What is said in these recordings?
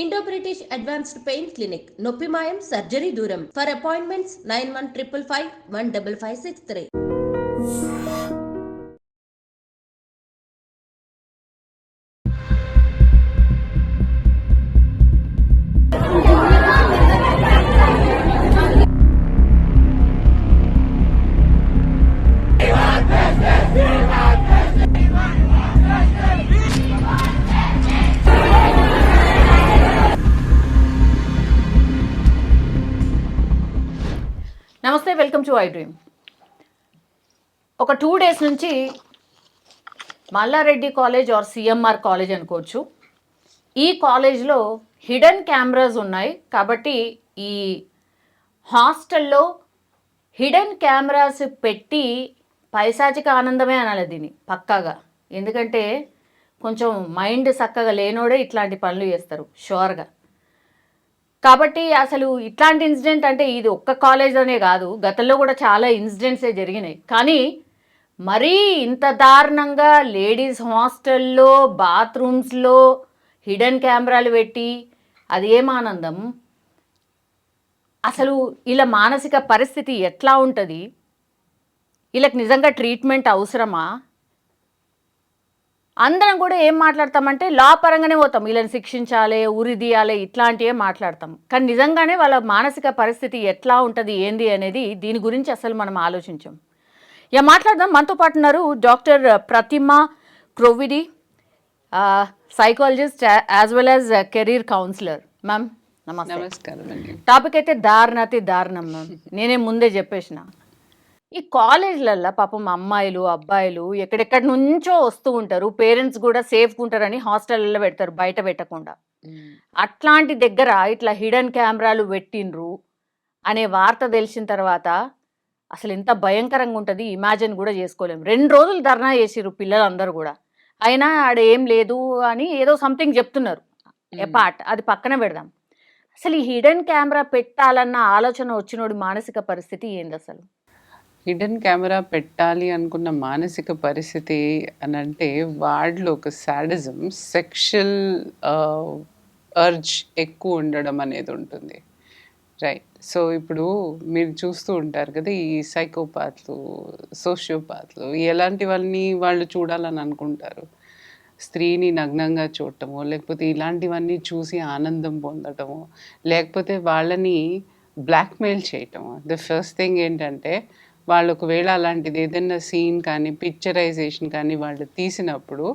Indo-British Advanced Pain Clinic, Noppimayam Surgery Duram. For appointments 9155 15563. నమస్తే, welcome to I dream. ఒక 2 days నుంచి Malla Reddy college or CMR college అనుకోవచ్చు, ఈ కాలేజ్లో హిడెన్ కెమెరాస్ ఉన్నాయి. కాబట్టి ఈ హాస్టల్లో హిడెన్ కెమెరాస్ పెట్టి పైశాచిక ఆనందమే అనాలి దీన్ని పక్కాగా. ఎందుకంటే కొంచెం మైండ్ చక్కగా లేనోడే ఇట్లాంటి పనులు చేస్తారు షూర్గా. కాబట్టి అసలు ఇట్లాంటి ఇన్సిడెంట్ అంటే ఇది ఒక్క కాలేజ్లోనే కాదు, గతంలో కూడా చాలా ఇన్సిడెంట్సే జరిగినాయి. కానీ మరీ ఇంత దారుణంగా లేడీస్ హాస్టల్లో బాత్రూమ్స్లో హిడెన్ కెమెరాలు పెట్టి అది ఏం ఆనందం? అసలు ఇలా మానసిక పరిస్థితి ఎట్లా ఉంటుంది? వీళ్ళకి నిజంగా ట్రీట్మెంట్ అవసరమా? అందరం కూడా ఏం మాట్లాడతామంటే లా పరంగానే పోతాం, వీళ్ళని శిక్షించాలి, ఉరి తీయాలి, ఇట్లాంటివే మాట్లాడతాం. కానీ నిజంగానే వాళ్ళ మానసిక పరిస్థితి ఎట్లా ఉంటుంది ఏంది అనేది దీని గురించి అసలు మనం ఆలోచించాం. ఇక మాట్లాడదాం. మనతో పాటు ఉన్నారు doctor Pratima Krovidi, psychologist as well as career counsellor. Ma'am నమస్తే. నమస్కారం అండి. టాపిక్ అయితే దారుణాతి దారుణం మ్యామ్, నేనే ముందే చెప్పేసిన. ఈ కాలేజ్లల్లో పాపం అమ్మాయిలు అబ్బాయిలు ఎక్కడెక్కడి నుంచో వస్తూ ఉంటారు, పేరెంట్స్ కూడా సేఫ్గా ఉంటారని హాస్టల్లో పెడతారు బయట పెట్టకుండా. అట్లాంటి దగ్గర ఇట్లా హిడెన్ కెమెరాలు పెట్టిండ్రు అనే వార్త తెలిసిన తర్వాత అసలు ఎంత భయంకరంగా ఉంటుంది ఇమాజిన్ కూడా చేసుకోలేము. 2 రోజులు ధర్నా చేసిర్రు పిల్లలందరూ కూడా, అయినా ఆడ ఏం లేదు అని ఏదో సంథింగ్ చెప్తున్నారు. ఎపార్ట్ అది పక్కన పెడదాం. అసలు ఈ హిడెన్ కెమెరా పెట్టాలన్న ఆలోచన వచ్చినోడి మానసిక పరిస్థితి ఏంది అసలు? హిడెన్ కెమెరా పెట్టాలి అనుకున్న మానసిక పరిస్థితి అని అంటే వాడిలో ఒక సాడిజం, సెక్షువల్ అర్జ్ ఎక్కువ ఉండడం అనేది ఉంటుంది. రైట్. సో ఇప్పుడు మీరు చూస్తూ ఉంటారు కదా, ఈ సైకోపాత్లు, సోషియోపాత్లు ఎలాంటి వాళ్ళని వాళ్ళు చూడాలని అనుకుంటారు. స్త్రీని నగ్నంగా చూడటమో, లేకపోతే ఇలాంటివన్నీ చూసి ఆనందం పొందటమో, లేకపోతే వాళ్ళని బ్లాక్మెయిల్ చేయటము. ద ఫస్ట్ థింగ్ ఏంటంటే వాళ్ళు ఒకవేళ అలాంటిది ఏదైనా సీన్ కానీ పిక్చరైజేషన్ కానీ వాళ్ళు తీసినప్పుడు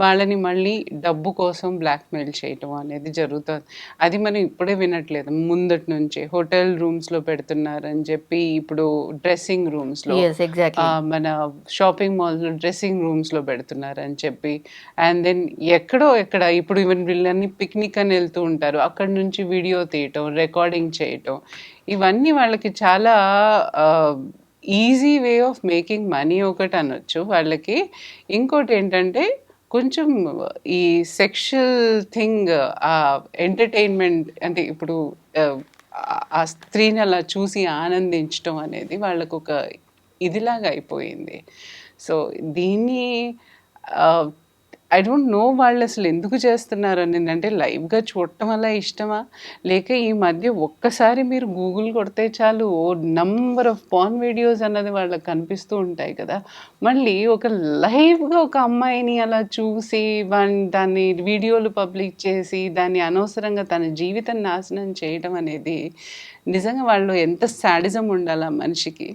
వాళ్ళని మళ్ళీ డబ్బు కోసం బ్లాక్మెయిల్ చేయటం అనేది జరుగుతుంది. అది మనం ఇప్పుడే వినట్లేదు, ముందటి నుంచే హోటల్ రూమ్స్లో పెడుతున్నారని చెప్పి, ఇప్పుడు డ్రెస్సింగ్ రూమ్స్లో, మన షాపింగ్ మాల్స్లో డ్రెస్సింగ్ రూమ్స్లో పెడుతున్నారని చెప్పి, అండ్ దెన్ ఎక్కడ ఇప్పుడు ఈవెన్ వీళ్ళని పిక్నిక్ అని వెళ్తూ ఉంటారు, అక్కడి నుంచి వీడియో తీయటం, రికార్డింగ్ చేయటం, ఇవన్నీ వాళ్ళకి చాలా easy way of making money ఒకటి అనొచ్చు వాళ్ళకి. ఇంకోటి ఏంటంటే కొంచెం ఈ సెక్షువల్ థింగ్, ఎంటర్టైన్మెంట్ అంటే ఇప్పుడు ఆ స్త్రీని అలా చూసి ఆనందించటం అనేది వాళ్ళకు ఒక ఇదిలాగా అయిపోయింది. సో దీన్ని ఐ డోంట్ నో వాళ్ళు అసలు ఎందుకు చేస్తున్నారు అని. అంటే లైవ్గా చూడటం వల్ల ఇష్టమా, లేక ఈ మధ్య ఒక్కసారి మీరు గూగుల్ కొడితే చాలు ఓ నంబర్ ఆఫ్ పార్న్ వీడియోస్ అన్నది వాళ్ళకి కనిపిస్తూ ఉంటాయి కదా. మళ్ళీ ఒక లైవ్గా ఒక అమ్మాయిని అలా చూసి దాన్ని వీడియోలు పబ్లిక్ చేసి దాన్ని అనవసరంగా తన జీవితం నాశనం చేయడం అనేది నిజంగా వాళ్ళు ఎంత సాడిజం ఉండాలి ఆ మనిషికి.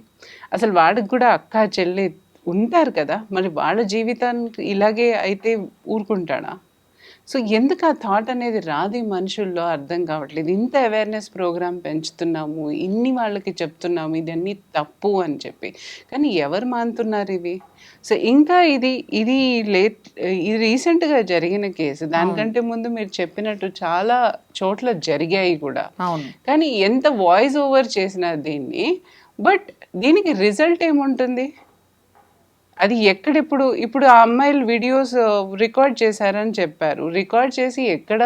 అసలు వాడికి కూడా అక్క చెల్లి ఉంటారు కదా, మరి వాళ్ళ జీవితానికి ఇలాగే అయితే ఊరుకుంటాడా? సో ఎందుకు ఆ థాట్ అనేది రాదు ఈ మనుషుల్లో, అర్థం కావట్లేదు. ఇంత అవేర్నెస్ ప్రోగ్రామ్ పెంచుతున్నాము, ఇన్ని వాళ్ళకి చెప్తున్నాము ఇదన్నీ తప్పు అని చెప్పి, కానీ ఎవరు మానుతున్నారు ఇవి? సో ఇంకా ఇది రీసెంట్గా జరిగిన కేసు, దానికంటే ముందు మీరు చెప్పినట్టు చాలా చోట్ల జరిగాయి కూడా. కానీ ఎంత వాయిస్ ఓవర్ చేసినా దీన్ని, బట్ దీనికి రిజల్ట్ ఏముంటుంది? అది ఇప్పుడు ఆ అమ్మాయిలు వీడియోస్ రికార్డ్ చేశారని చెప్పారు, రికార్డ్ చేసి ఎక్కడ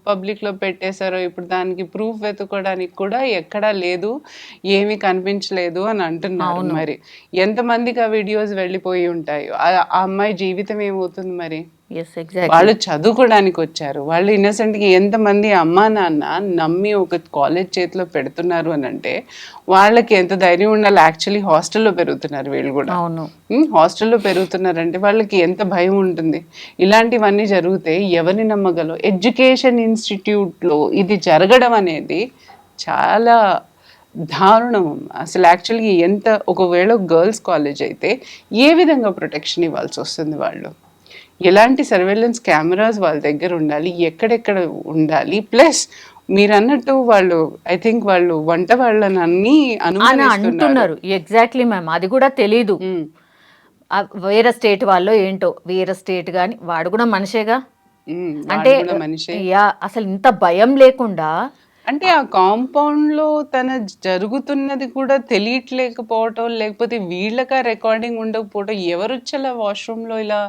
పబ్లిక్లో పెట్టేశారో ఇప్పుడు దానికి ప్రూఫ్ వెతుకోవడానికి కూడా ఎక్కడా లేదు, ఏమీ కనిపించలేదు అని అంటున్నారు. మరి ఎంతమందికి ఆ వీడియోస్ వెళ్ళిపోయి ఉంటాయి, ఆ అమ్మాయి జీవితం ఏమవుతుంది మరి? Yes exactly. వాళ్ళు చదువుకోవడానికి వచ్చారు. వాళ్ళు ఇన్నసెంట్గా ఎంతమంది అమ్మా నాన్న నమ్మి ఒక కాలేజ్ చేతిలో పెడుతున్నారు అని అంటే వాళ్ళకి ఎంత ధైర్యం ఉండాలి. యాక్చువల్లీ హాస్టల్లో పెరుగుతున్నారు వీళ్ళు కూడా. అవును. హాస్టల్లో పెరుగుతున్నారంటే వాళ్ళకి ఎంత భయం ఉంటుంది. ఇలాంటివన్నీ జరిగితే ఎవరిని నమ్మగలం? ఎడ్యుకేషన్ ఇన్స్టిట్యూట్లో ఇది జరగడం అనేది చాలా దారుణం. అసలు యాక్చువల్గా ఎంత, ఒకవేళ గర్ల్స్ కాలేజ్ అయితే ఏ విధంగా ప్రొటెక్షన్ ఇవ్వాల్సి వస్తుంది? వాళ్ళు ఎలాంటి సర్వేలెన్స్ కెమెరాస్ వాళ్ళ దగ్గర ఉండాలి, ఎక్కడెక్కడ ఉండాలి? ప్లస్ మీరు అన్నట్టు వాళ్ళు ఐ థింక్ వాళ్ళు వంట వాళ్ళని అన్ని అంటున్నారు. ఎగ్జాక్ట్లీ మ్యామ్, అది కూడా తెలీదు. వేరే స్టేట్ వాళ్ళు ఏంటో, వేరే స్టేట్ కానీ వాడు కూడా మనిషేగా. అంటే అసలు ఇంత భయం లేకుండా, అంటే ఆ కాంపౌండ్ లో తన జరుగుతున్నది కూడా తెలియట్లేకపోవటం, లేకపోతే వీళ్ళకా రికార్డింగ్ ఉండకపోవటం, ఎవరు వచ్చేలా వాష్రూమ్ లో ఇలా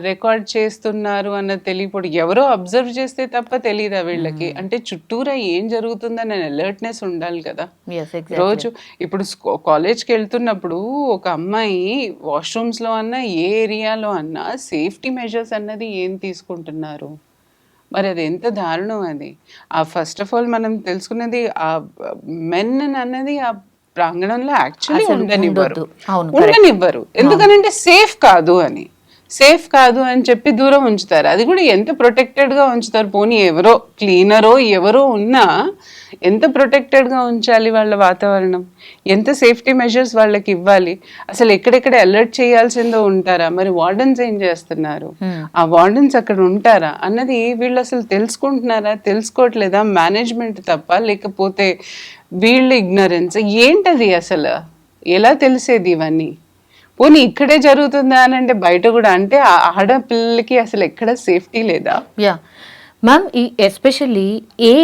రికార్డ్ చేస్తున్నారు అన్నది తెలియపోవడం, ఎవరో అబ్జర్వ్ చేస్తే తప్ప తెలియదా వీళ్ళకి? అంటే చుట్టూరా ఏం జరుగుతుందని అలర్ట్నెస్ ఉండాలి కదా రోజు. ఇప్పుడు కాలేజ్కి వెళ్తున్నప్పుడు ఒక అమ్మాయి వాష్రూమ్స్ లో అన్నా ఏ ఏరియాలో అన్నా సేఫ్టీ మెజర్స్ అన్నది ఏం తీసుకుంటున్నారు? మరి అది ఎంత దారుణం అది. ఫస్ట్ ఆఫ్ ఆల్ మనం తెలుసుకున్నది ఆ మెన్ అన్నది ఆ ప్రాంగణంలో యాక్చువల్లీ ఉండనివ్వరు. ఎందుకనంటే సేఫ్ కాదు అని. సేఫ్ కాదు అని చెప్పి దూరం ఉంచుతారు. అది కూడా ఎంత ప్రొటెక్టెడ్గా ఉంచుతారు. పోనీ ఎవరో క్లీనరో ఎవరో ఉన్నా ఎంత ప్రొటెక్టెడ్గా ఉంచాలి వాళ్ళ వాతావరణం, ఎంత సేఫ్టీ మెజర్స్ వాళ్ళకి ఇవ్వాలి. అసలు ఎక్కడెక్కడ అలర్ట్ చేయాల్సిందో ఉంటారా? మరి వార్డెన్స్ ఏం చేస్తున్నారు? ఆ వార్డెన్స్ అక్కడ ఉంటారా అన్నది వీళ్ళు అసలు తెలుసుకుంటున్నారా? తెలుసుకోవట్లేదా? మేనేజ్మెంట్ తప్ప, లేకపోతే వీళ్ళు ఇగ్నరెన్స్ ఏంటది? అసలు ఎలా తెలిసేది ఇవన్నీ? పోనీ ఇక్కడే జరుగుతుందా అని అంటే బయట కూడా, అంటే ఆడపిల్లలకి అసలు ఎక్కడ సేఫ్టీ లేదా? యా మ్యామ్, ఈ ఎస్పెషల్లీ ఏ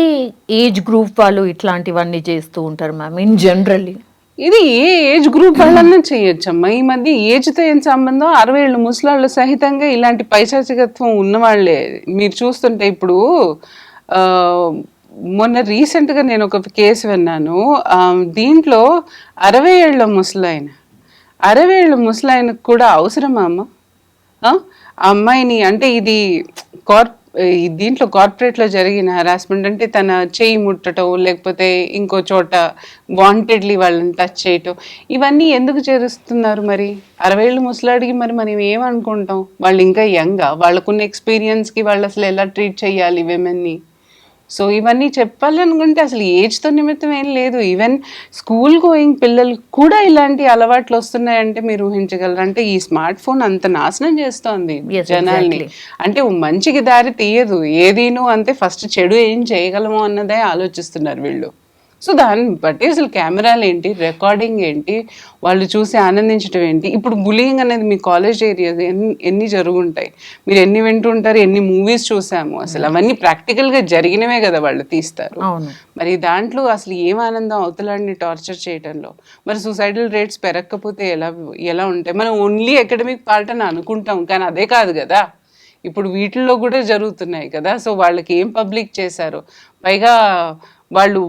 ఏజ్ గ్రూప్ వాళ్ళు ఇట్లాంటివన్నీ చేస్తూ ఉంటారు మ్యామ్ ఇన్ జనరల్లీ? ఇది ఏ ఏజ్ గ్రూప్ వాళ్ళన్నా చేయొచ్చమ్మా. ఈ మధ్య ఏజ్తో ఏం సంబంధం? 60 ఏళ్ళు ముసలాళ్ళు సహితంగా ఇలాంటి పైశాచికత్వం ఉన్నవాళ్లే మీరు చూస్తుంటే. ఇప్పుడు మొన్న రీసెంట్గా నేను ఒక కేసు విన్నాను. దీంట్లో 60 ఏళ్ళ ముసలాయన, 60 ఏళ్ళ ముసలాయనకు కూడా అవసరమా అమ్మ? ఆ అమ్మాయిని అంటే ఇది దీంట్లో కార్పొరేట్లో జరిగిన హరాస్మెంట్ అంటే తన చేయి ముట్టడం, లేకపోతే ఇంకో చోట వాంటెడ్లీ వాళ్ళని టచ్ చేయటం, ఇవన్నీ ఎందుకు చేరుస్తున్నారు? మరి 60 ఏళ్ళ ముసలాడికి మరి మనం ఏమనుకుంటాం? వాళ్ళు ఇంకా యంగా, వాళ్ళకున్న ఎక్స్పీరియన్స్కి వాళ్ళు అసలు ఎలా ట్రీట్ చేయాలి విమెన్ని? సో ఇవన్నీ చెప్పాలనుకుంటే అసలు ఏజ్తో నిమిత్తం ఏం లేదు. ఈవెన్ స్కూల్ గోయింగ్ పిల్లలు కూడా ఇలాంటి అలవాట్లు వస్తున్నాయంటే మీరు ఊహించగలరు. అంటే ఈ స్మార్ట్ ఫోన్ అంత నాశనం చేస్తోంది జనాల్ని. అంటే మంచికి దారి తీయదు ఏదీను. అంతే ఫస్ట్ చెడు ఏం చేయగలమో అన్నదే ఆలోచిస్తున్నారు వీళ్ళు. సో దాన్ని బట్టి అసలు కెమెరాలు ఏంటి, రికార్డింగ్ ఏంటి, వాళ్ళు చూసి ఆనందించడం ఏంటి? ఇప్పుడు బులింగ్ అనేది మీ కాలేజ్ ఏరియాస్ ఎన్ని జరుగుంటాయి, మీరు ఎన్ని వింటుంటారు, ఎన్ని మూవీస్ చూసాము. అసలు అవన్నీ ప్రాక్టికల్గా జరిగినవే కదా వాళ్ళు తీస్తారు. మరి దాంట్లో అసలు ఏం ఆనందం అవతలాన్ని టార్చర్ చేయడంలో? మరి సూసైడల్ రేట్స్ పెరగకపోతే ఎలా ఉంటాయి? మనం ఓన్లీ అకాడమిక్ పార్ట్ అని అనుకుంటాం, కానీ అదే కాదు కదా. ఇప్పుడు వీటిల్లో కూడా జరుగుతున్నాయి కదా. సో వాళ్ళకి ఏం పబ్లిక్ చేశారు? పైగా వాళ్ళు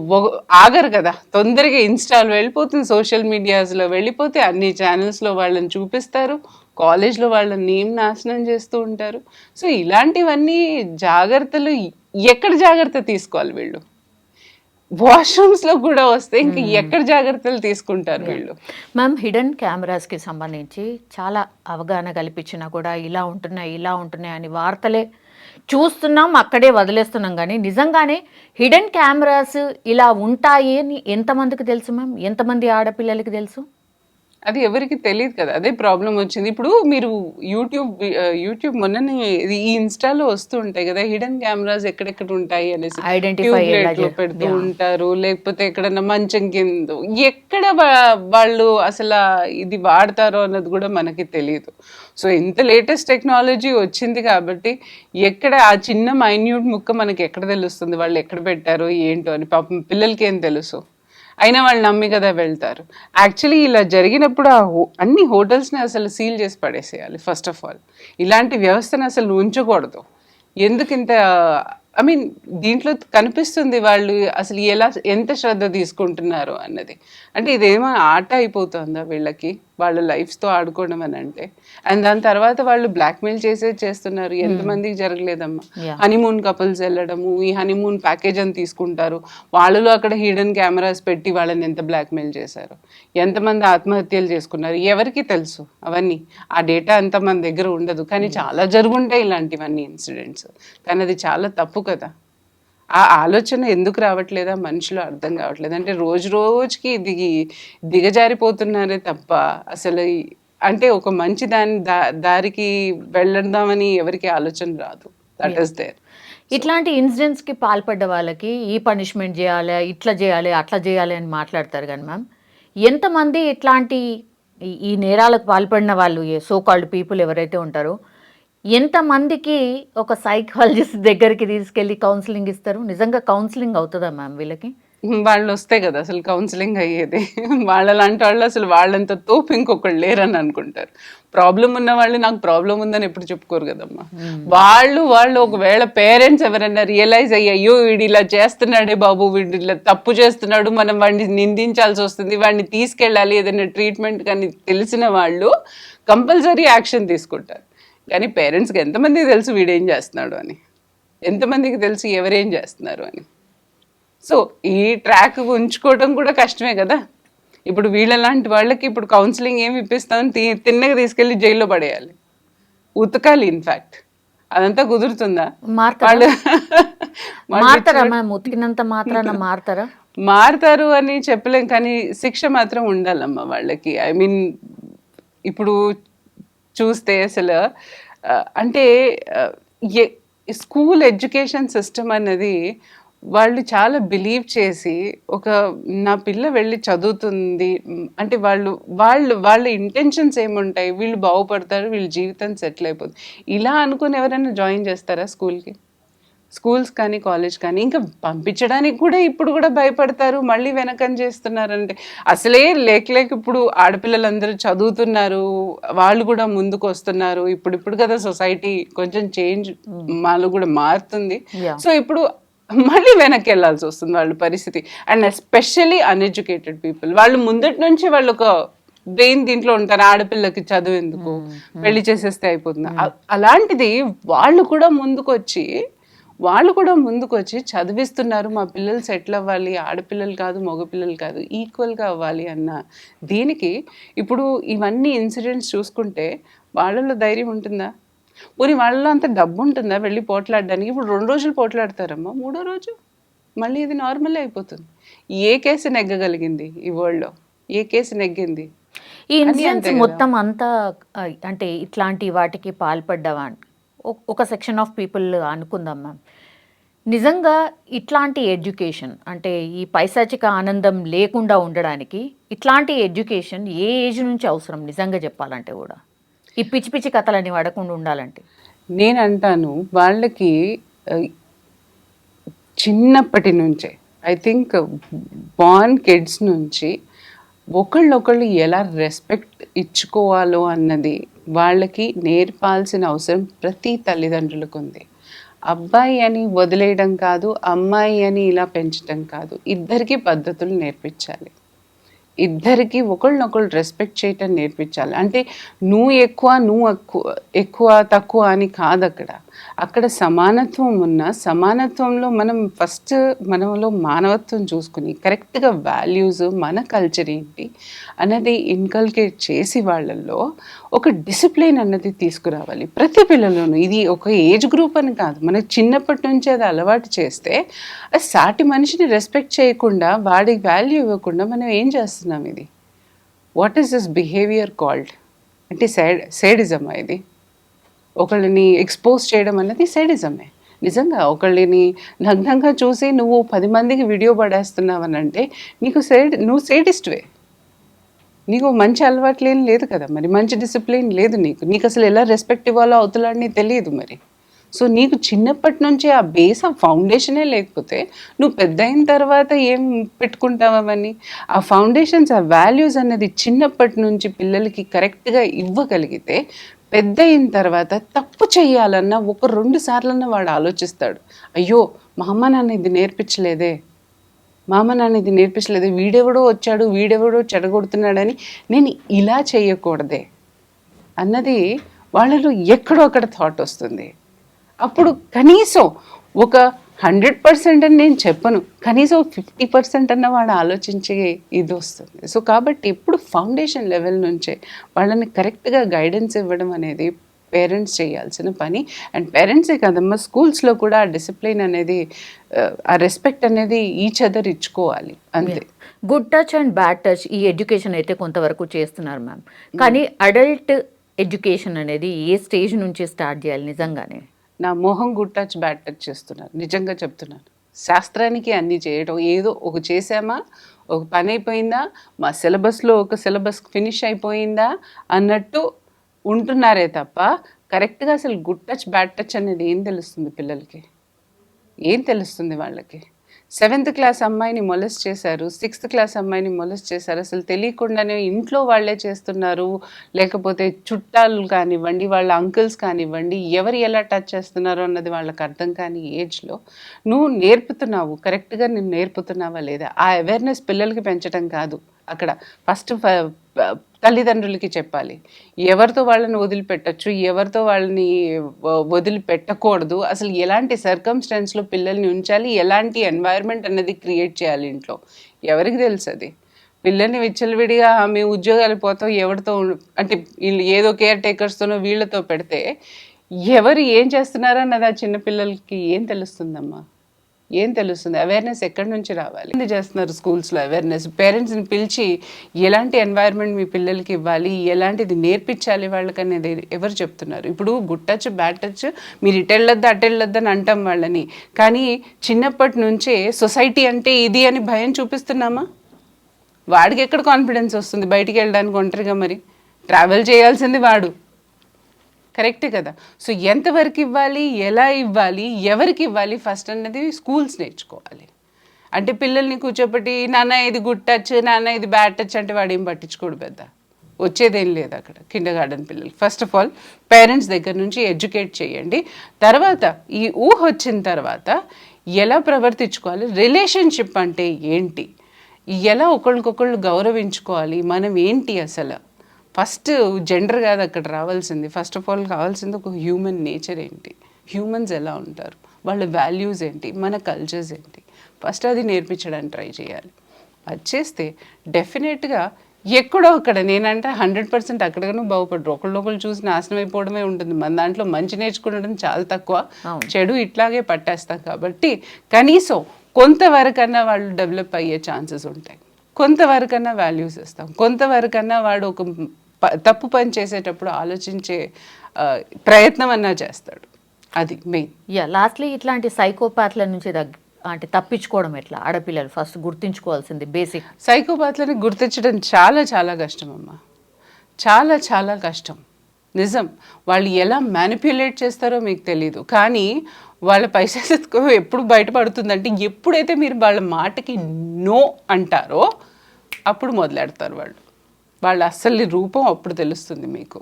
ఆగరు కదా, తొందరగా ఇన్స్టాలో వెళ్ళిపోతుంది, సోషల్ మీడియాస్లో వెళ్ళిపోతే అన్ని ఛానల్స్లో వాళ్ళని చూపిస్తారు, కాలేజ్లో వాళ్ళని నేమ్ నాశనం చేస్తూ ఉంటారు. సో ఇలాంటివన్నీ జాగ్రత్తలు ఎక్కడ జాగ్రత్త తీసుకోవాలి వీళ్ళు? వాష్రూమ్స్లో కూడా వస్తే ఇంకా ఎక్కడ జాగ్రత్తలు తీసుకుంటారు వీళ్ళు? మ్యామ్, హిడెన్ కెమెరాస్కి సంబంధించి చాలా అవగాహన కల్పించినా కూడా ఇలా ఉంటున్నాయి అని వార్తలే చూస్తున్నాం, అక్కడే వదిలేస్తున్నాం. కానీ నిజంగానే హిడెన్ కెమెరాస్ ఇలా ఉంటాయి అని ఎంతమందికి తెలుసు మ్యామ్? ఎంతమంది ఆడపిల్లలకి తెలుసు? అది ఎవరికి తెలియదు కదా, అదే ప్రాబ్లం వచ్చింది. ఇప్పుడు మీరు యూట్యూబ్ మొన్ననే ఈ ఇన్స్టాలో వస్తూ ఉంటాయి కదా హిడెన్ కెమెరాస్ ఎక్కడెక్కడ ఉంటాయి అనేసి ఐడెంటిఫై పెడుతూ ఉంటారు, లేకపోతే ఎక్కడన్నా మంచం కింద ఎక్కడ వాళ్ళు అసలు ఇది వాడతారో అన్నది కూడా మనకి తెలియదు. సో ఇంత లేటెస్ట్ టెక్నాలజీ వచ్చింది కాబట్టి ఎక్కడ ఆ చిన్న మైన్యూట్ ముక్క మనకి ఎక్కడ తెలుస్తుంది వాళ్ళు ఎక్కడ పెట్టారో ఏంటో అని? పాపం పిల్లలకి ఏం తెలుసు? అయినా వాళ్ళు నమ్మి కదా వెళ్తారు. యాక్చువల్లీ ఇలా జరిగినప్పుడు అన్ని హోటల్స్ని అసలు సీల్ చేసి పడేసేయాలి. ఫస్ట్ ఆఫ్ ఆల్ ఇలాంటి వ్యవస్థను అసలు ఉంచకూడదు. ఎందుకు ఇంత ఐ మీన్ దీంట్లో కనిపిస్తుంది వాళ్ళు అసలు ఎంత శ్రద్ధ తీసుకుంటున్నారు అన్నది. అంటే ఇదేమో ఆట అయిపోతుందా వీళ్ళకి, వాళ్ళ లైఫ్స్తో ఆడుకోవడం అని అంటే. అండ్ దాని తర్వాత వాళ్ళు బ్లాక్మెయిల్ చేస్తున్నారు. ఎంతమందికి జరగలేదమ్మా. హనీమూన్ కపుల్స్ వెళ్ళడము, ఈ హనీమూన్ ప్యాకేజ్ అని తీసుకుంటారు, వాళ్ళలో అక్కడ హిడెన్ కెమెరాస్ పెట్టి వాళ్ళని ఎంత బ్లాక్మెయిల్ చేశారు, ఎంతమంది ఆత్మహత్యలు చేసుకున్నారు, ఎవరికి తెలుసు అవన్నీ. ఆ డేటా అంతా మన దగ్గర ఉండదు, కానీ చాలా జరుగుంటాయి ఇలాంటివన్నీ ఇన్సిడెంట్స్. కానీ అది చాలా తప్పు కదా. ఆ ఆలోచన ఎందుకు రావట్లేదా మనుషులు అర్థం కావట్లేదు. అంటే రోజు రోజుకి దిగజారిపోతున్నారే తప్ప అసలు అంటే ఒక మంచి దారికి వెళ్ళదామని ఎవరికి ఆలోచన రాదు. That is there. ఇట్లాంటి ఇన్సిడెంట్స్కి పాల్పడ్డ వాళ్ళకి ఈ పనిష్మెంట్ చేయాలి, ఇట్లా చేయాలి, అట్లా చేయాలి అని మాట్లాడతారు. కానీ మ్యామ్, ఎంతమంది ఇట్లాంటి ఈ నేరాలకు పాల్పడిన వాళ్ళు, సో కాల్డ్ పీపుల్ ఎవరైతే ఉంటారో, ఎంతమందికి ఒక సైకాలజిస్ట్ దగ్గరికి తీసుకెళ్ళి కౌన్సిలింగ్ ఇస్తారు? నిజంగా కౌన్సిలింగ్ అవుతుందా మ్యామ్ వీళ్ళకి? వాళ్ళు వస్తే కదా అసలు కౌన్సిలింగ్ అయ్యేది. వాళ్ళలాంటి వాళ్ళు అసలు వాళ్ళంత తోపు ఇంకొకళ్ళు లేరని అనుకుంటారు. ప్రాబ్లం ఉన్న వాళ్ళు నాకు ప్రాబ్లం ఉందని ఎప్పుడు చెప్పుకోరు కదమ్మా. వాళ్ళు ఒకవేళ పేరెంట్స్ ఎవరైనా రియలైజ్ అయ్యో వీడు ఇలా చేస్తున్నాడే బాబు, వీడు ఇలా తప్పు చేస్తున్నాడు, మనం వాడిని నిందించాల్సి వస్తుంది, వాడిని తీసుకెళ్ళాలి ఏదైనా ట్రీట్మెంట్ కానీ తెలిసిన వాళ్ళు కంపల్సరీ యాక్షన్ తీసుకుంటారు. కానీ పేరెంట్స్కి ఎంతమందికి తెలుసు వీడేం చేస్తున్నాడు అని, ఎంతమందికి తెలుసు ఎవరేం చేస్తున్నారు అని. సో ఈ ట్రాక్ ఉంచుకోవడం కూడా కష్టమే కదా. ఇప్పుడు వీళ్ళలాంటి వాళ్ళకి ఇప్పుడు కౌన్సిలింగ్ ఏమి ఇప్పిస్తామని తిన్నగా తీసుకెళ్ళి జైల్లో పడేయాలి, ఉతకాలి. ఇన్ఫ్యాక్ట్ అదంతా కుదురుతుందా? ఉతికినంత మాత్రాన మారుతారు అని చెప్పలేం, కానీ శిక్ష మాత్రం ఉండాలమ్మా వాళ్ళకి. ఐ మీన్ ఇప్పుడు చూస్తే అసలు అంటే స్కూల్ ఎడ్యుకేషన్ సిస్టమ్ అనేది వాళ్ళు చాలా బిలీవ్ చేసి నా పిల్ల వెళ్ళి చదువుతుంది అంటే వాళ్ళ ఇంటెన్షన్స్ ఏముంటాయి, వీళ్ళు బాగుపడతారు, వీళ్ళ జీవితం సెటిల్ అయిపోతుంది ఇలా అనుకుని ఎవరైనా జాయిన్ చేస్తారా స్కూల్స్ కానీ కాలేజ్ కానీ? ఇంకా పంపించడానికి కూడా ఇప్పుడు కూడా భయపడతారు, మళ్ళీ వెనకని చేస్తున్నారంటే అసలే లేక ఇప్పుడు ఆడపిల్లలందరూ చదువుతున్నారు, వాళ్ళు కూడా ముందుకు వస్తున్నారు. ఇప్పుడు కదా సొసైటీ కొంచెం చేంజ్ వాళ్ళు కూడా మారుతుంది. సో ఇప్పుడు మళ్ళీ వెనక్కి వెళ్ళాల్సి వస్తుంది వాళ్ళ పరిస్థితి. అండ్ ఎస్పెషల్లీ అన్ఎడ్యుకేటెడ్ పీపుల్, వాళ్ళు ముందటి నుంచి వాళ్ళు ఒక బ్రెయిన్ దీంట్లో ఉంటారు, ఆడపిల్లకి చదువు ఎందుకు, పెళ్లి చేసేస్తే అయిపోతుంది. అలాంటిది వాళ్ళు కూడా ముందుకు వచ్చి చదివిస్తున్నారు, మా పిల్లలు సెటిల్ అవ్వాలి, ఆడపిల్లలు కాదు మగపిల్లలు కాదు, ఈక్వల్గా అవ్వాలి అన్న దీనికి. ఇప్పుడు ఇవన్నీ ఇన్సిడెంట్స్ చూసుకుంటే వాళ్ళలో ధైర్యం ఉంటుందా? పోనీ వాళ్ళలో అంత డబ్బు ఉంటుందా వెళ్ళి పోట్లాడడానికి? ఇప్పుడు 2 రోజులు పోట్లాడతారమ్మా, 3వ రోజు మళ్ళీ ఇది నార్మల్ అయిపోతుంది. ఏ కేసు నెగ్గగలిగింది ఈ వరల్డ్లో? ఏ కేసు నెగ్గింది? ఈ ఇన్సిడెంట్స్ మొత్తం అంతా అంటే ఇట్లాంటి వాటికి పాల్పడ్డవా ఒక సెక్షన్ ఆఫ్ పీపుల్ అనుకుందాం మ్యామ్. నిజంగా ఇట్లాంటి ఎడ్యుకేషన్ అంటే ఈ పైశాచిక ఆనందం లేకుండా ఉండడానికి ఇట్లాంటి ఎడ్యుకేషన్ ఏ ఏజ్ నుంచి అవసరం నిజంగా చెప్పాలంటే కూడా, ఈ పిచ్చి పిచ్చి కథలని వాడకుండా ఉండాలంటే? నేను అంటాను వాళ్ళకి చిన్నప్పటి నుంచే, ఐ థింక్ బార్న్ కిడ్స్ నుంచి ఒకళ్ళొకళ్ళు ఎలా రెస్పెక్ట్ ఇచ్చుకోవాలో అన్నది వాళ్ళకి నేర్పాల్సిన అవసరం ప్రతి తల్లిదండ్రులకు ఉంది. అబ్బాయి అని వదిలేయడం కాదు, అమ్మాయి అని ఇలా పెంచడం కాదు, ఇద్దరికీ పద్ధతులు నేర్పించాలి, ఇద్దరికి ఒకళ్ళనొకళ్ళు రెస్పెక్ట్ చేయటం నేర్పించాలి. అంటే నువ్వు ఎక్కువ తక్కువ అని కాదు, అక్కడ సమానత్వం ఉన్న సమానత్వంలో మనం ఫస్ట్ మనలో మానవత్వం చూసుకుని కరెక్ట్గా వాల్యూస్ మన కల్చర్ ఏంటి అన్నది ఇన్కల్కేట్ చేసి వాళ్ళల్లో ఒక డిసిప్లిన్ అన్నది తీసుకురావాలి ప్రతి పిల్లల్లోనూ. ఇది ఒక ఏజ్ గ్రూప్ అని కాదు, మనకు చిన్నప్పటి నుంచి అది అలవాటు చేస్తే సాటి మనిషిని రెస్పెక్ట్ చేయకుండా వాడికి వాల్యూ ఇవ్వకుండా మనం ఏం చేస్తున్నాం? ఇది what is this behaviour called? అంటే సైడిజమా ఇది? ఒకళ్ళని ఎక్స్పోజ్ చేయడం అనేది సైడిజమే. నిజంగా ఒకళ్ళని నగ్నంగా చూసి నువ్వు 10 మందికి వీడియో పడేస్తున్నావు అని అంటే నువ్వు సైడిస్ట్వే. నీకు మంచి అలవాట్లు ఏం లేదు కదా, మరి మంచి డిసిప్లిన్ లేదు నీకు అసలు ఎలా రెస్పెక్ట్ ఇవ్వాలో అవతలాడిని తెలియదు మరి. సో నీకు చిన్నప్పటి నుంచి ఆ బేస్, ఆ ఫౌండేషనే లేకపోతే నువ్వు పెద్ద అయిన తర్వాత ఏం పెట్టుకుంటావు అవన్నీ? ఆ ఫౌండేషన్స్, ఆ వాల్యూస్ అనేది చిన్నప్పటి నుంచి పిల్లలకి కరెక్ట్గా ఇవ్వగలిగితే పెద్ద అయిన తర్వాత తప్పు చేయాలన్నా 1-2 సార్లన్నా వాడు ఆలోచిస్తాడు, అయ్యో మా అమ్మ నాన్న ఇది నేర్పించలేదే, మా అమ్మ నాన్న ఇది నేర్పించలేదే, వీడెవడో వచ్చాడు, వీడెవడో చెడగొడుతున్నాడని నేను ఇలా చేయకూడదే అన్నది వాళ్ళలో ఎక్కడో అక్కడ థాట్ వస్తుంది. అప్పుడు కనీసం ఒక 100% అని నేను చెప్పను, కనీసం 50% అన్న వాడు ఆలోచించే ఇది వస్తుంది. సో కాబట్టి ఇప్పుడు ఫౌండేషన్ లెవెల్ నుంచే వాళ్ళని కరెక్ట్గా గైడెన్స్ ఇవ్వడం అనేది పేరెంట్స్ చేయాల్సిన పని. అండ్ పేరెంట్సే కదమ్మా, స్కూల్స్లో కూడా ఆ డిసిప్లిన్ అనేది, ఆ రెస్పెక్ట్ అనేది ఈచ్ అదర్ ఇచ్చుకోవాలి అంతే. Good touch and bad touch ఈ ఎడ్యుకేషన్ అయితే కొంతవరకు చేస్తున్నారు మ్యామ్, కానీ అడల్ట్ ఎడ్యుకేషన్ అనేది ఏ స్టేజ్ నుంచి స్టార్ట్ చేయాలి? నిజంగానే నా మోహం గుడ్ టచ్ బ్యాడ్ టచ్ చేస్తున్నారు, నిజంగా చెప్తున్నాను. శాస్త్రానికి అన్నీ చేయటం, ఏదో ఒక చేసామా, ఒక పని అయిపోయిందా, మా సిలబస్లో ఒక సిలబస్ ఫినిష్ అయిపోయిందా అన్నట్టు ఉంటున్నారే తప్ప కరెక్ట్గా అసలు గుడ్ టచ్ బ్యాడ్ టచ్ అనేది ఏం తెలుస్తుంది పిల్లలకి? ఏం తెలుస్తుంది వాళ్ళకి? 7th క్లాస్ అమ్మాయిని మొలెస్ట్ చేశారు, 6th క్లాస్ అమ్మాయిని మొలెస్ట్ చేశారు, అసలు తెలియకుండానే ఇంట్లో వాళ్ళే చేస్తున్నారు, లేకపోతే చుట్టాలు కానివ్వండి, వాళ్ళ అంకుల్స్ కానివ్వండి, ఎవరు ఎలా టచ్ చేస్తున్నారో అన్నది వాళ్ళకి అర్థం కాని ఏజ్లో నువ్వు నేర్పుతున్నావు, కరెక్ట్గా నేను నేర్పుతున్నావా లేదా? ఆ అవేర్నెస్ పిల్లలకి పెంచడం కాదు, అక్కడ ఫస్ట్ తల్లిదండ్రులకి చెప్పాలి ఎవరితో వాళ్ళని వదిలిపెట్టచ్చు, ఎవరితో వాళ్ళని వదిలిపెట్టకూడదు, అసలు ఎలాంటి సర్కమ్స్టాన్స్లో పిల్లల్ని ఉంచాలి, ఎలాంటి ఎన్వైర్న్మెంట్ అనేది క్రియేట్ చేయాలి ఇంట్లో, ఎవరికి తెలుసు అది? పిల్లల్ని విచ్చలవిడిగా మేము ఉద్యోగాలు పోతాం ఎవరితో అంటే వీళ్ళు ఏదో కేర్ టేకర్స్తోనో వీళ్ళతో పెడితే ఎవరు ఏం చేస్తున్నారో అన్నది ఆ చిన్నపిల్లలకి ఏం తెలుస్తుందమ్మా? ఏం తెలుస్తుంది? అవేర్నెస్ ఎక్కడి నుంచి రావాలి? ఎందుకు చేస్తున్నారు స్కూల్స్లో అవేర్నెస్? పేరెంట్స్ని పిలిచి ఎలాంటి ఎన్వైర్న్మెంట్ మీ పిల్లలకి ఇవ్వాలి, ఎలాంటిది నేర్పించాలి వాళ్ళకి అనేది ఎవరు చెప్తున్నారు? ఇప్పుడు గుడ్ టచ్ బ్యాడ్ టచ్ మీరు ఇటు వెళ్ళొద్దు అటు వెళ్ళొద్దు అని అంటాం వాళ్ళని, కానీ చిన్నప్పటి నుంచే సొసైటీ అంటే ఇది అని భయం చూపిస్తున్నామా? వాడికి ఎక్కడ కాన్ఫిడెన్స్ వస్తుంది బయటికి వెళ్ళడానికి ఒంటరిగా? మరి ట్రావెల్ చేయాల్సింది వాడు, కరెక్టే కదా? సో ఎంతవరకు ఇవ్వాలి, ఎలా ఇవ్వాలి, ఎవరికి ఇవ్వాలి ఫస్ట్ అన్నది స్కూల్స్ నేర్చుకోవాలి. అంటే పిల్లల్ని కూర్చోబెట్టి నాన్న ఇది గుడ్ టచ్, నాన్న ఇది బ్యాడ్ టచ్ అంటే వాడు ఏం పట్టించుకోడు, పెద్ద వచ్చేదేం లేదు అక్కడ. కిండర్గార్టెన్ పిల్లలు ఫస్ట్ ఆఫ్ ఆల్ పేరెంట్స్ దగ్గర నుంచి ఎడ్యుకేట్ చేయండి. తర్వాత ఈ ఊహ వచ్చిన తర్వాత ఎలా ప్రవర్తించుకోవాలి, రిలేషన్షిప్ అంటే ఏంటి, ఎలా ఒకళ్ళకొకళ్ళు గౌరవించుకోవాలి, మనం ఏంటి అసలు, ఫస్ట్ జెండర్ కాదు అక్కడ రావాల్సింది, ఫస్ట్ ఆఫ్ ఆల్ కావాల్సింది ఒక హ్యూమన్ నేచర్ ఏంటి, హ్యూమన్స్ ఎలా ఉంటారు, వాళ్ళ వాల్యూస్ ఏంటి, మన కల్చర్స్ ఏంటి, ఫస్ట్ అది నేర్పించడానికి ట్రై చేయాలి. అది చేస్తే డెఫినెట్గా ఎక్కడో అక్కడ నేనంటే 100% అక్కడికను బాగుపడరు. ఒకళ్ళొకళ్ళు చూసి నాశనం అయిపోవడమే ఉంటుంది. మన దాంట్లో మంచి నేర్చుకోవడం చాలా తక్కువ, చెడు ఇట్లాగే పట్టేస్తాం. కాబట్టి కనీసం కొంతవరకన్నా వాళ్ళు డెవలప్ అయ్యే ఛాన్సెస్ ఉంటాయి, కొంతవరకన్నా వాల్యూస్ ఇస్తాం, కొంతవరకన్నా వాడు ఒక తప్పు పని చేసేటప్పుడు ఆలోచించే ప్రయత్నం అన్నా చేస్తాడు. అది మెయిన్. లాస్ట్లీ ఇట్లాంటి సైకోపాత్ల నుంచి అంటే తప్పించుకోవడం ఎట్లా? ఆడపిల్లలు ఫస్ట్ గుర్తించుకోవాల్సింది బేసిక్. సైకోపాత్లని గుర్తించడం చాలా చాలా కష్టం అమ్మా, చాలా చాలా కష్టం, నిజం. వాళ్ళు ఎలా మ్యానిప్యులేట్ చేస్తారో మీకు తెలీదు, కానీ వాళ్ళ పైశాచిత్వం ఎప్పుడు బయటపడుతుందంటే ఎప్పుడైతే మీరు వాళ్ళ మాటకి నో అంటారో అప్పుడు మొదలెడతారు వాళ్ళ అస్సలు రూపం అప్పుడు తెలుస్తుంది మీకు.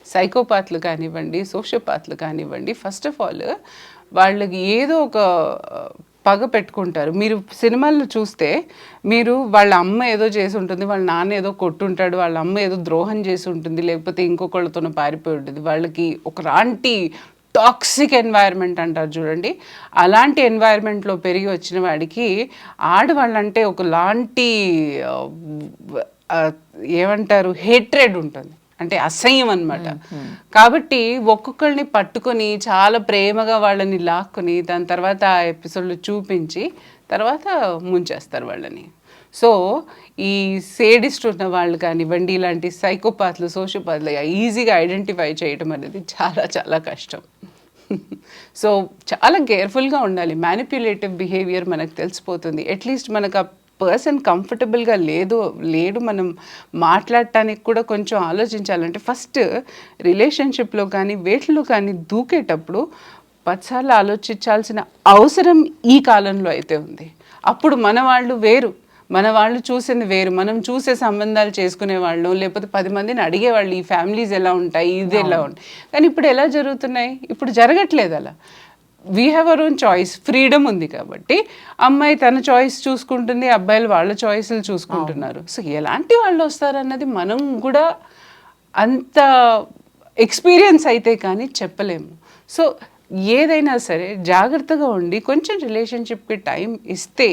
సైకోపాత్లు కానివ్వండి, సోషియోపాత్లు కానివ్వండి, ఫస్ట్ ఆఫ్ ఆల్ వాళ్ళకి ఏదో ఒక పగ పెట్టుకుంటారు. మీరు సినిమాల్లో చూస్తే మీరు వాళ్ళ అమ్మ ఏదో చేసి ఉంటుంది, వాళ్ళ నాన్న ఏదో కొట్టుంటాడు, వాళ్ళ అమ్మ ఏదో ద్రోహం చేసి ఉంటుంది, లేకపోతే ఇంకొకళ్ళతోనూ పారిపోయి ఉంటుంది, వాళ్ళకి ఒకలాంటి టాక్సిక్ ఎన్వైర్న్మెంట్ అంటారు చూడండి, అలాంటి ఎన్వైర్న్మెంట్లో పెరిగి వచ్చిన వాడికి ఆడవాళ్ళంటే ఒకలాంటి ఏమంటారు హేట్రెడ్ ఉంటుంది, అంటే అసహ్యం అనమాట. కాబట్టి ఒక్కొక్కరిని పట్టుకొని చాలా ప్రేమగా వాళ్ళని లాక్కొని దాని తర్వాత ఆ ఎపిసోడ్లు చూపించి తర్వాత ముంచేస్తారు వాళ్ళని. సో ఈ సేడిస్ట్ ఉన్న వాళ్ళు కానివ్వండి, ఇలాంటి సైకోపాత్లు సోషియోపాత్లు ఈజీగా ఐడెంటిఫై చేయడం అనేది చాలా చాలా కష్టం. సో చాలా కేర్ఫుల్గా ఉండాలి. మ్యానిప్యులేటివ్ బిహేవియర్ మనకు తెలిసిపోతుంది. అట్లీస్ట్ మనకు ఆ పర్సన్ కంఫర్టబుల్గా లేడు మనం మాట్లాడటానికి కూడా కొంచెం ఆలోచించాలంటే ఫస్ట్ రిలేషన్షిప్లో కానీ వేటిలో కానీ దూకేటప్పుడు 10 సార్లు ఆలోచించాల్సిన అవసరం ఈ కాలంలో అయితే ఉంది. అప్పుడు మన వాళ్ళు వేరు, మన వాళ్ళు చూసింది వేరు, మనం చూసే సంబంధాలు చేసుకునే వాళ్ళు, లేకపోతే 10 మందిని అడిగేవాళ్ళు ఈ ఫ్యామిలీస్ ఎలా ఉంటాయి, ఇది ఎలా ఉంటాయి. కానీ ఇప్పుడు ఎలా జరుగుతున్నాయి? ఇప్పుడు జరగట్లేదు అలా. We have our own choice, freedom ఉంది కాబట్టి అమ్మాయి తన చాయిస్ చూసుకుంటుంది, అబ్బాయిలు వాళ్ళ చాయిస్లు చూసుకుంటున్నారు. సో ఎలాంటి వాళ్ళు వస్తారన్నది మనం కూడా అంత ఎక్స్పీరియన్స్ అయితే కానీ చెప్పలేము. సో ఏదైనా సరే జాగ్రత్తగా ఉండి కొంచెం రిలేషన్షిప్కి టైం ఇస్తే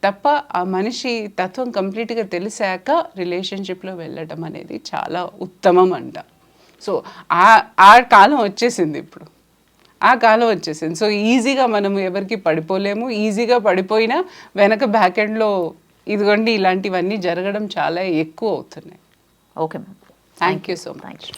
తప్ప ఆ మనిషి తత్వం కంప్లీట్గా తెలిసాక రిలేషన్షిప్లో వెళ్ళటం అనేది చాలా ఉత్తమం అంట. సో ఆ కాలం వచ్చేసింది ఇప్పుడు, ఆ కాలం వచ్చేసింది. సో ఈజీగా మనం ఎవరికి పడిపోలేము. ఈజీగా పడిపోయినా వెనక బ్యాక్ ఎండ్లో ఇదిగోండి ఇలాంటివన్నీ జరగడం చాలా ఎక్కువ అవుతున్నాయి. Okay ma'am, thank you so much.